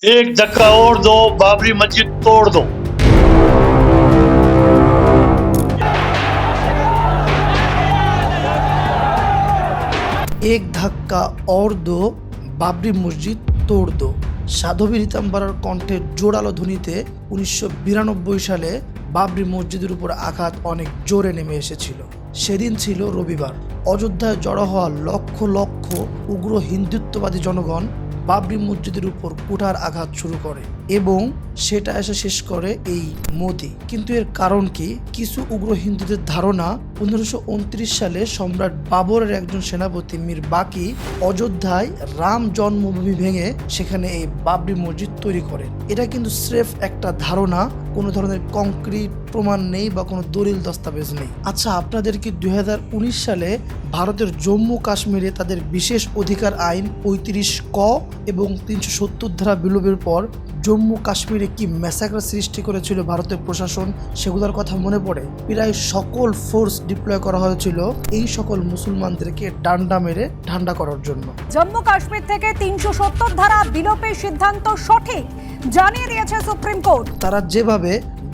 एक धक्का और दो, बाबरी मस्जिद तोड़ दो। এক ধাক্কা और दो বাবরি মসজিদ তোড় দো। সাধবী রীতাম্বরার কণ্ঠে জোরালো ধ্বনিতে 1992 সালে বাবরি মসজিদের উপর আঘাত অনেক জোরে নেমে এসেছিল। সেদিন ছিল রবিবার। অযোধ্যায় জড়ো হওয়া লক্ষ লক্ষ উগ্র হিন্দুত্ববাদী জনগণ বাবরি মসজিদের উপর কুঠার আঘাত শুরু করে এবং সেটা এসে শেষ করে এই মোদি। কিন্তু এর কারণ কি? কিছু উগ্র হিন্দুদের ধারণা 1529 সালে সম্রাট বাবরের একজন সেনাপতি মীর বাকি অযোধ্যায় রাম জন্মভূমি ভেঙে সেখানে এই বাবরি মসজিদ তৈরি করেন। এটা কিন্তু স্রেফ একটা ধারণা, কোনো ধরনের কংক্রিট প্রমাণ নেই বা কোনো দলিল দস্তাবেজ নেই। আচ্ছা, আপনাদের কি 2019 সালে ভারতের জম্মু কাশ্মীরে তাদের বিশেষ অধিকার আইন 35 ক এবং 370 ধারা বিলোপের পর জম্মু কাশ্মীরে কি ম্যাসাকার সৃষ্টি করেছিল ভারতের প্রশাসন, সেগুলোর কথা মনে পড়ে? প্রায় সকল ফোর্স ডিপ্লয় করা হয়েছিল এই সকল মুসলমানদেরকে ডান্ডা মেরে ঠান্ডা করার জন্য। জম্মু কাশ্মীর থেকে 370 ধারা বিলোপের সিদ্ধান্ত সঠিক জানিয়ে দিয়েছে সুপ্রিম কোর্ট। তারা যেভাবে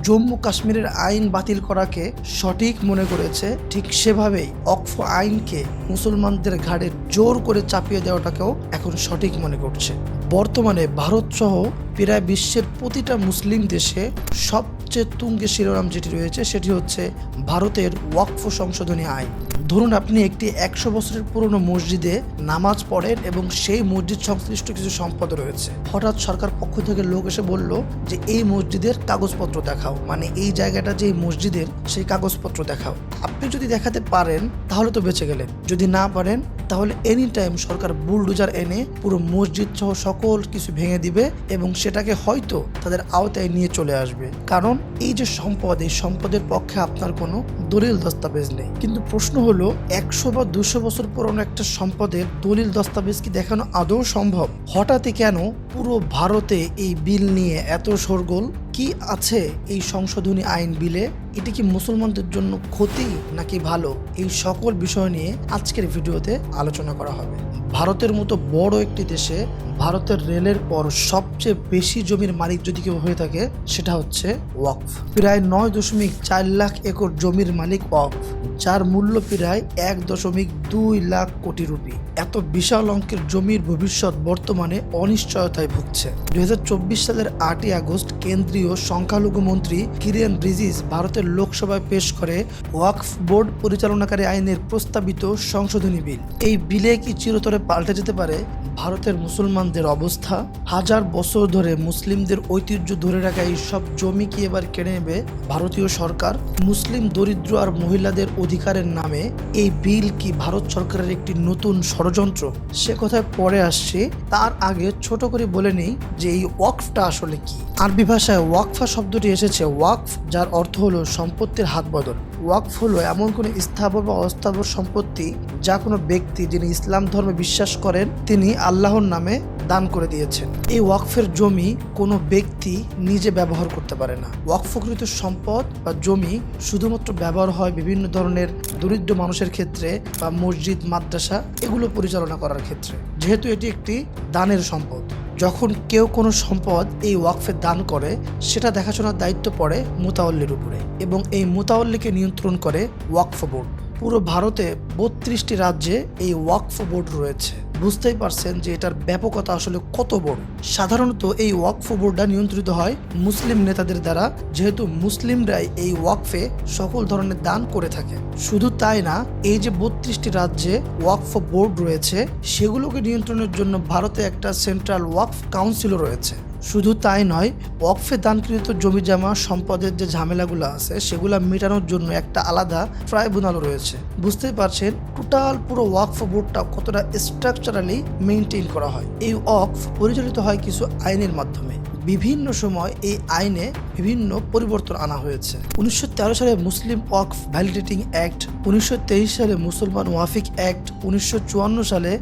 জম্মু কাশ্মীরের আইন বাতিল করাকে সঠিক মনে করেছে, ঠিক সেভাবেই ওয়াকফ আইনকে মুসলমানদের ঘাড়ে জোর করে চাপিয়ে দেওয়াটাকেও এখন সঠিক মনে করছে। বর্তমানে ভারত সহ প্রায় বিশ্বের প্রতিটা মুসলিম দেশে সবচেয়ে তুঙ্গে শিরোনাম যেটি রয়েছে সেটি হচ্ছে ভারতের ওয়াকফ সংশোধনী আইন। ধরুন আপনি একটি 100 বছরের পুরনো মসজিদে নামাজ পড়েন এবং সেই মসজিদ সংশ্লিষ্ট কিছু সম্পদ রয়েছে। হঠাৎ সরকার পক্ষ থেকে লোক এসে বলল যে এই মসজিদের কাগজপত্র দেখাও, মানে এই জায়গাটা যে মসজিদের সেই কাগজপত্র দেখাও। আপনি যদি দেখাতে পারেন তাহলে তো বেঁচে গেলেন, যদি না পারেন তাহলে এনি টাইম সরকার বুলডোজার এনে পুরো মসজিদ সহ সকল কিছু ভেঙে দিবে এবং সেটাকে হয়তো তাদের আওতায় নিয়ে চলে আসবে। কারণ এই যে সম্পদ, এই সম্পদের পক্ষে আপনার কোনো দলিল দস্তাবেজ নেই। কিন্তু প্রশ্ন হলো 100 বা 200 বছর পুরনো একটা সম্পদের দলিল দস্তাবেজ কি দেখানো আদৌ সম্ভব? হঠাৎই কেন পুরো ভারতে এই বিল নিয়ে এত শোরগোল? কি আছে এই সংশোধনী আইন বিলে? এটি কি মুসলমানদের জন্য ক্ষতি নাকি ভালো? এই সকল বিষয় নিয়ে আজকের ভিডিওতে আলোচনা করা হবে। ভারতের মতো বড় একটি দেশে ভারতের রেলের পর সবচেয়ে বেশি জমির মালিক যদি কেউ হয়ে থাকে সেটা হচ্ছে ওয়াকফ। প্রায় 9.4 লাখ একর জমির মালিক ওয়াকফ, যার মূল্য প্রায় 1.2 লাখ কোটি রুপি। এত বিশাল অঙ্কের জমির ভবিষ্যৎ বর্তমানে অনিশ্চয়তায় ভুগছে। 2024 সালের 8ই আগস্ট কেন্দ্রীয় সংখ্যালঘু মন্ত্রী কিরেন রিজিজু ভারতের লোকসভায় পেশ করে ওয়াকফ বোর্ড পরিচালনাকারী আইনের প্রস্তাবিত সংশোধনী বিল। এই বিলে কি চিরতরে পাল্টে যেতে পারে ভারতের মুসলমানদের অবস্থা? হাজার বছর ধরে মুসলিমদের ঐতিহ্য ধরে রাখা এই সব জমি কি এবার কেড়ে নেবে ভারতীয় সরকার? মুসলিম দরিদ্র আর মহিলাদের অধিকারের নামে এই বিল কি ভারত সরকারের একটি নতুন ষড়যন্ত্র? সে কথায় পরে আসছে, তার আগে ছোট করে বলে নেই যে এই ওয়াকফটা আসলে কি। আরবি ভাষায় ওয়াকফা শব্দটি এসেছে ওয়াকফ, যার অর্থ হলো সম্পত্তির হাত বদল। ওয়াকফ হলো এমন কোনো স্থাবর বা অস্থাবর সম্পত্তি যা কোনো ব্যক্তি যিনি ইসলাম ধর্মে বিশ্বাস করেন তিনি আল্লাহর নামে দান করে দিয়েছেন। এই ওয়াকফের জমি কোনো ব্যক্তি নিজে ব্যবহার করতে পারে না। ওয়াকফকৃত সম্পদ বা জমি শুধুমাত্র ব্যবহার হয় বিভিন্ন ধরনের দরিদ্র মানুষের ক্ষেত্রে বা মসজিদ, মাদ্রাসা এগুলো পরিচালনা করার ক্ষেত্রে, যেহেতু এটি একটি দানের সম্পদ। যখন কেউ কোনো সম্পদ এই ওয়াকফে দান করে সেটা দেখাশোনার দায়িত্ব পড়ে মুতাওয়াল্লির উপরে এবং এই মুতাওয়াল্লিকে নিয়ন্ত্রণ করে ওয়াকফ বোর্ড। পুরো ভারতে 32টি রাজ্যে এই ওয়াকফ বোর্ড রয়েছে। বুঝতেই পারছেন যে এটার ব্যাপকতা আসলে কত বড়। সাধারণত এই ওয়াকফ বোর্ডটা নিয়ন্ত্রিত হয় মুসলিম নেতাদের দ্বারা, যেহেতু মুসলিমরাই এই ওয়াকফে সকল ধরনের দান করে থাকে। শুধু তাই না, এই যে 32টি রাজ্যে ওয়াকফ বোর্ড রয়েছে সেগুলোকে নিয়ন্ত্রণের জন্য ভারতে একটা সেন্ট্রাল ওয়াকফ কাউন্সিলও রয়েছে। শুধু তাই নয়, ওয়াকফে দানকৃত জমি জমা সম্পদের যে ঝামেলাগুলো আছে সেগুলো মেটানোর জন্য একটা আলাদা ট্রাইব্যুনালও রয়েছে। বুঝতেই পারছেন টোটাল পুরো ওয়াকফ বোর্ডটা কতটা স্ট্রাকচারালি মেনটেন করা হয়। এই ওয়াকফ পরিচালিত হয় কিছু আইনের মাধ্যমে। বিভিন্ন সময় এই আইনে বিভিন্ন পরিবর্তন আনা হয়েছে। 1913 সালে মুসলিম ওয়াকফ ভ্যালিডেটিং অ্যাক্ট, 1923 সালে মুসলমান ওয়াফিক অ্যাক্ট, 1954 সালে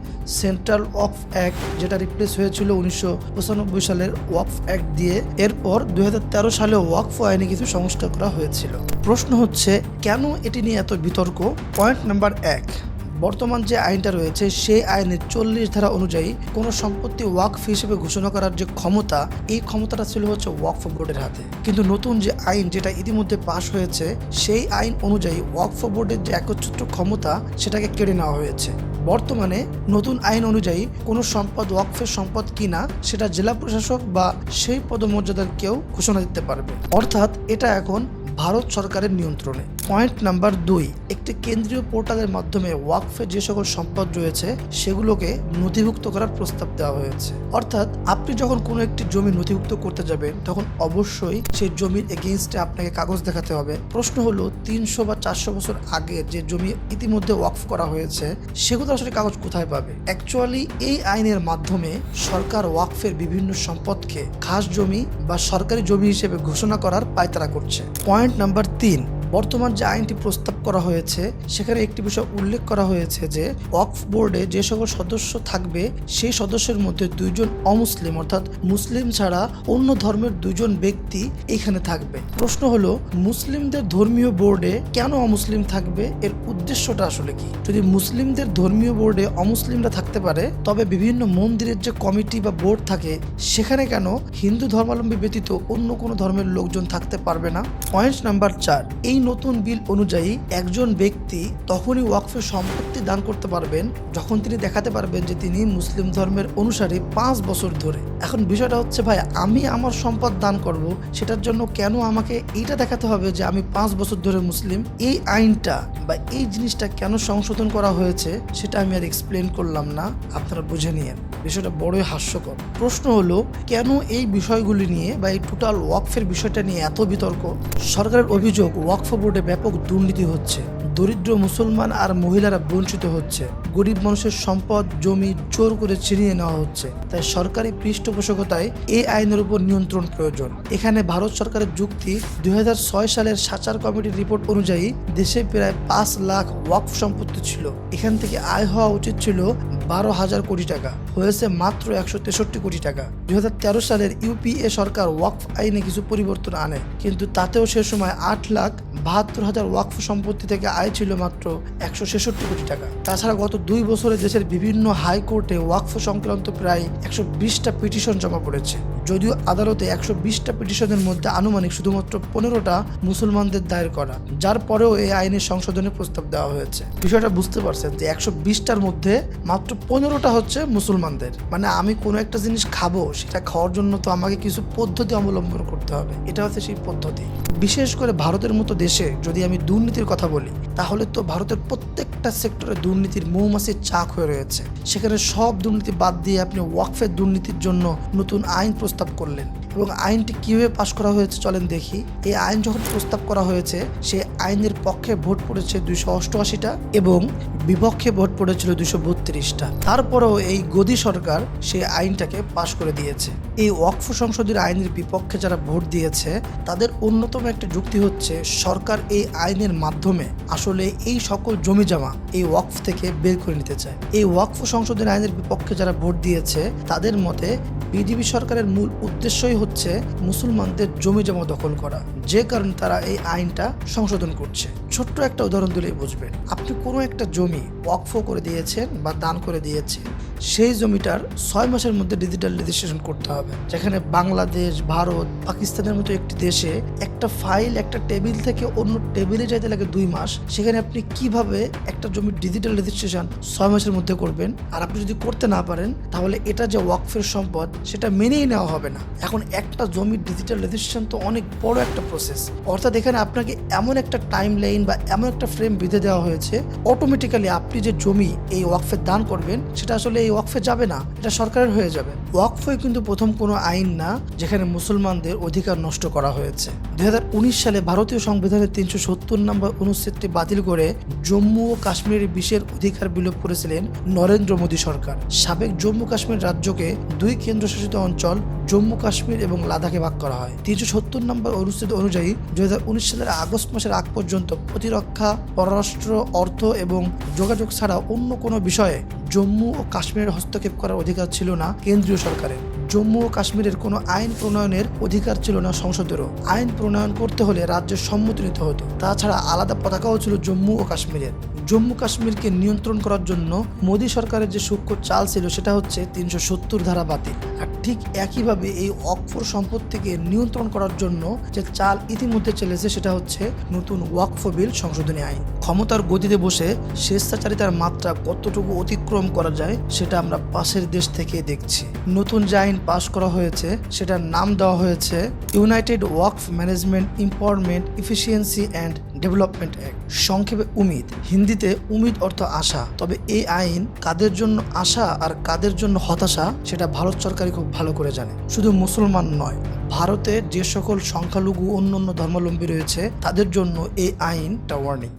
সেন্ট্রাল ওয়াকফ অ্যাক্ট, যেটা রিপ্লেস হয়েছিল 1995 সালের ওয়াকফ অ্যাক্ট দিয়ে। এরপর 2013 সালে ওয়াকফ আইনে কিছু সংস্কার করা হয়েছিল। প্রশ্ন হচ্ছে কেন এটি নিয়ে এত বিতর্ক? পয়েন্ট নাম্বার 1, বর্তমান যে আইনটা রয়েছে সেই আইনের 40 ধারা অনুযায়ী কোনো সম্পত্তি ওয়াকফ হিসেবে ঘোষণা করার যে ক্ষমতা, এই ক্ষমতাটা ছিল হচ্ছে ওয়াকফ বোর্ডের হাতে। কিন্তু নতুন যে আইন যেটা ইতিমধ্যে পাশ হয়েছে, সেই আইন অনুযায়ী ওয়াকফ বোর্ডের যে একচ্ছত্র ক্ষমতা সেটাকে কেড়ে নেওয়া হয়েছে। বর্তমানে নতুন আইন অনুযায়ী কোনো সম্পদ ওয়াকফের সম্পদ কিনা সেটা জেলা প্রশাসক বা সেই পদমর্যাদার কেউ ঘোষণা দিতে পারবে, অর্থাৎ এটা এখন ভারত সরকারের নিয়ন্ত্রণে। পয়েন্ট নাম্বার 2, একটি কেন্দ্রীয় পোর্টালের মাধ্যমে ওয়াকফে যে সকল সম্পদ রয়েছে সেগুলোকে নথিভুক্ত করার প্রস্তাব দেওয়া হয়েছে। অর্থাৎ আপনি যখন কোনো একটি জমি নথিভুক্ত করতে যাবেন তখন অবশ্যই সেই জমির এগেইনস্টে আপনাকে কাগজ দেখাতে হবে। প্রশ্ন হলো 300 বা 400 বছর আগে যে জমি ইতিমধ্যে ওয়াকফ করা হয়েছে সেগুলো আসলে কাগজ কোথায় পাবে? অ্যাকচুয়ালি এই আইনের মাধ্যমে সরকার ওয়াকফের বিভিন্ন সম্পদকে খাস জমি বা সরকারি জমি হিসেবে ঘোষণা করার পায়তারা করছে। পয়েন্ট নাম্বার 3, বর্তমান যে আইনটি প্রস্তাব করা হয়েছে সেখানে একটি বিষয় উল্লেখ করা হয়েছে যে ওয়াকফ বোর্ডে যে সকল সদস্য থাকবে সেই সদস্যের মধ্যে 2 জন অমুসলিম অর্থাৎ মুসলিম ছাড়া অন্য ধর্মের 2 জন ব্যক্তি এখানে থাকবে। প্রশ্ন হলো মুসলিমদের ধর্মীয় বোর্ডে কেন অমুসলিম থাকবে? এর উদ্দেশ্যটা আসলে কি? যদি মুসলিমদের ধর্মীয় বোর্ডে অমুসলিমরা থাকতে পারে তবে বিভিন্ন মন্দিরের যে কমিটি বা বোর্ড থাকে সেখানে কেন হিন্দু ধর্মাবলম্বী ব্যতীত অন্য কোনো ধর্মের লোকজন থাকতে পারবে না? পয়েন্ট নাম্বার 4, এই নতুন বিল অনুযায়ী একজন ব্যক্তি তখনই ওয়াকফের সম্পত্তি দান করতে পারবেন যখন তিনি দেখাতে পারবেন যে তিনি মুসলিম ধর্মের অনুসারী 5 বছর ধরে। এখন বিষয়টা হচ্ছে ভাই, আমি আমার সম্পদ দান করব, সেটার জন্য কেন আমাকে এইটা দেখাতে হবে যে আমি 5 বছর ধরে মুসলিম? এই আইনটা বা এই জিনিসটা কেন সংশোধন করা হয়েছে সেটা আমি আর এক্সপ্লেন করলাম না, আপনারা বুঝে নিয়েন। বিষয়টা বড়ই হাস্যকর। প্রশ্ন হলো কেন এই বিষয়গুলি নিয়ে বা এই টোটাল ওয়াকফের বিষয়টা নিয়ে এত বিতর্ক? সরকারের অভিযোগ ওয়াকফ বোর্ডে ব্যাপক দুর্নীতি হচ্ছে, দরিদ্র মুসলমান আর মহিলারা বঞ্চিত হচ্ছে, গরিব মানুষের সম্পদ জমি জোর করে ছিনিয়ে নেওয়া হচ্ছে। তাই সরকারি পৃষ্ঠপোষকতায় এই আইনের উপর নিয়ন্ত্রণ প্রয়োজন। এখানে ভারত সরকারের যুক্তি 2006 সালের সাচার কমিটির রিপোর্ট অনুযায়ী দেশে প্রায় 5 লাখ ওয়াকফ সম্পত্তি ছিল। এখান থেকে আয় হওয়া উচিত ছিল 12,000 কোটি টাকা, হয়েছে মাত্র 163 কোটি টাকা। 2013 সালের ইউপিএ সরকার ওয়াকফ আইনে কিছু পরিবর্তন আনে, কিন্তু তাতেও সে সময় 8,72,000 ওয়াকফ সম্পত্তি থেকে আয় ছিল মাত্র 166 কোটি টাকা। তাছাড়া গত 2 বছরে দেশের বিভিন্ন হাইকোর্টে ওয়াকফ সংক্রান্ত প্রায় 120টা পিটিশন জমা পড়েছে। যদিও আদালতে 120টা পিটিশনের মধ্যে আনুমানিক শুধুমাত্র 15টা মুসলমানদের দায়ের করা, যার পরেও এই আইনের সংশোধনের প্রস্তাব দেওয়া হয়েছে। বিষয়টা বুঝতে পারছেন যে 120টার মধ্যে মাত্র 15টা হচ্ছে মুসলমানদের। মানে আমি কোনো একটা জিনিস খাবো, সেটা খাওয়ার জন্য তো আমাকে কিছু পদ্ধতি অবলম্বন করতে হবে, এটা হচ্ছে সেই পদ্ধতি। বিশেষ করে ভারতের মতো দেশে যদি আমি দুর্নীতির কথা বলি তাহলে তো ভারতের প্রত্যেকটা সেক্টরে দুর্নীতির মৌমাছির চাক হয়ে রয়েছে। সেখানে সব দুর্নীতি বাদ দিয়ে আপনি ওয়াকফের দুর্নীতির জন্য নতুন আইন প্রস্তাব করলেন, এবং আইনটি কিভাবে পাশ করা হয়েছে চলেন দেখি। এই আইন যখন প্রস্তাব করা হয়েছে সেই আইনের পক্ষে ভোট পড়েছে 288টা এবং বিপক্ষে ভোট পড়েছিল 232টা। তারপরেও এই গদি সরকার সেই আইনটাকে পাশ করে দিয়েছে। এই ওয়াকফ সংশোধনী আইনের বিপক্ষে যারা ভোট দিয়েছে তাদের অন্যতম একটা যুক্তি হচ্ছে সরকার এই আইনের মাধ্যমে আসলে এই সকল জমি জমা এই ওয়াকফ থেকে বের করে নিতে চায়। এই ওয়াকফ সংশোধনী আইনের বিপক্ষে যারা ভোট দিয়েছে তাদের মতে বিজেপি সরকারের মূল উদ্দেশ্যই হচ্ছে মুসলমানদের জমি জমা দখল করা, যে কারণে তারা এই আইনটা সংশোধন করছে। ছোট্ট একটা উদাহরণ দিলেই বুঝবেন। আপনি কোনো একটা জমি ওয়াকফ করে দিয়েছেন বা দান করে দিয়েছেন, সেই জমিটার 6 মাসের মধ্যে ডিজিটাল রেজিস্ট্রেশন করতে হবে। যেখানে বাংলাদেশ, ভারত, পাকিস্তানের মতো একটি দেশে একটা ফাইল একটা টেবিল থেকে অন্য টেবিলে যাইতে লাগে 2 মাস, সেখানে আপনি কিভাবে একটা জমির ডিজিটাল রেজিস্ট্রেশন 6 মাসের মধ্যে করবেন? আর আপনি যদি করতে না পারেন তাহলে এটা যে ওয়াকফের সম্পদ সেটা মেনেই নেওয়া হবে না। এখন একটা জমির ডিজিটাল রেজিস্ট্রেশন তো অনেক বড় একটা প্রসেস, অর্থাৎ এখানে আপনাকে এমন একটা টাইম লাইন বা এমন একটা ফ্রেম বেঁধে দেওয়া হয়েছে, অটোমেটিক্যালি আপনি যে জমি এই ওয়াকফে দান করবেন সেটা আসলে এই ওয়াকফে যাবে না, এটা সরকারের হয়ে যাবে। ওয়াকফে কিন্তু প্রথম কোনো আইন না যেখানে মুসলমানদের অধিকার নষ্ট করা হয়েছে। 2019 সালে ভারতীয় সংবিধানের 370 নম্বর অনুচ্ছেদটি বাতিল করে জম্মু ও কাশ্মীরের বিশেষ অধিকার বিলোপ করেছিলেন নরেন্দ্র মোদী সরকার। সাবেক জম্মু কাশ্মীর রাজ্যকে 2 কেন্দ্রশাসিত অঞ্চল জম্মু কাশ্মীর এবং লাদাখে ভাগ করা হয়। 370 নম্বর অনুচ্ছেদ অনুযায়ী 2019 সালের আগস্ট মাসের আগ পর্যন্ত প্রতিরক্ষা, পররাষ্ট্র, অর্থ এবং যোগাযোগ ছাড়া অন্য কোনো বিষয়ে জম্মু ও কাশ্মীরের হস্তক্ষেপ করার অধিকার ছিল না কেন্দ্রীয় সরকারের। জম্মু ও কাশ্মীরের কোনো আইন প্রণয়নের অধিকার ছিল না সংসদেরও। আইন প্রণয়ন করতে হলে রাজ্যের সম্মতি নিতে হতো। তাছাড়া আলাদা পতাকাও ছিল জম্মু ও কাশ্মীরের। জম্মু কাশ্মীরকে নিয়ন্ত্রণ করার জন্য মোদী সরকারের যে সূক্ষ্ম চাল ছিল সেটা হচ্ছে 370 ধারা বাতিল। আর ঠিক একইভাবে এই ওয়াকফ সম্পত্তিকে নিয়ন্ত্রণ করার জন্য যে চাল ইতিমধ্যে চলেছে সেটা হচ্ছে নতুন ওয়াকফ বিল সংশোধনী আইন। ক্ষমতার গদিতে বসে স্বেচ্ছাচারিতার মাত্রা কতটুকু অতিক্রম করা যায় সেটা আমরা পাশের দেশ থেকে দেখছি। নতুন যে আইন পাশ করা হয়েছে সেটার নাম দেওয়া হয়েছে United Waqf management empowerment efficiency and development act, সংক্ষেপে উমিদ। হিন্দিতে উমিদ অর্থ আশা। তবে এই আইন কাদের জন্য আশা আর কাদের জন্য হতাশা সেটা ভারত সরকারই খুব ভালো করে জানে। শুধু মুসলমান নয়, ভারতে যে সকল সংখ্যালঘু অন্যান্য ধর্মাবলম্বী রয়েছে তাদের জন্য এই আইনটা ওয়ার্নিং।